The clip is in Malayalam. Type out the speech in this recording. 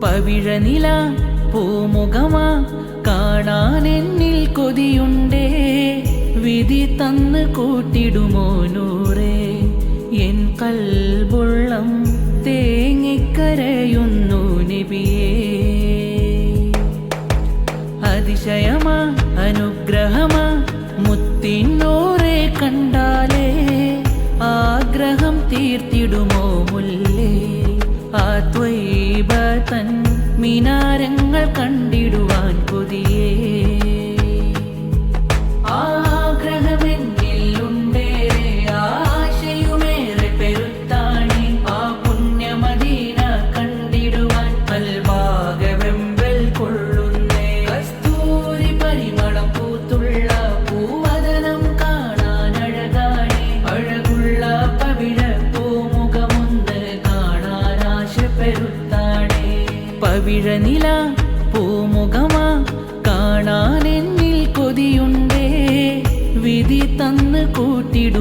പവിഴനില പൂമുഖമാ കാണാൻ എന്നിൽ കൊതിയുണ്ടേ. വിധി തന്ന് കൂട്ടിടുമോ നൂറേ, എൻ കൽബുള്ളം തേങ്ങിക്കരയുന്നു നബിയേ. അതിശയമാ അനുഗ്രഹമാ മുത്തിനൂറെ കണ്ടാലേ, ആഗ്രഹം തീർത്തിടുമോ മുല്ലേ. ആ ത്വയ്ബതൻ മിനാരങ്ങൾ കണ്ടിടുവാൻ കൊതിയേ. ആഗ്രഹമെന്നിലുണ്ടേറെ ആശയുമേറെ പെരുത്താണി, ആ പുണ്യമദീന കണ്ടിടുവാൻ കൽബാകെ വെമ്പൽ കൊള്ളുന്നേ. കസ്തൂരി പരിമളം പൂത്തുള്ള പൂവദനം കാണാൻ അഴകാണി, അഴകുള്ള പവിഴ പൂമുഖമൊന്ന് കാണാൻ ആശപ്പെരുത്താണേ. പവിഴനില പൂമുഖമാ കാണാൻ എന്നിൽ കൊതിയുണ്ടേ. വിധി തന്ന് കൂട്ടിടും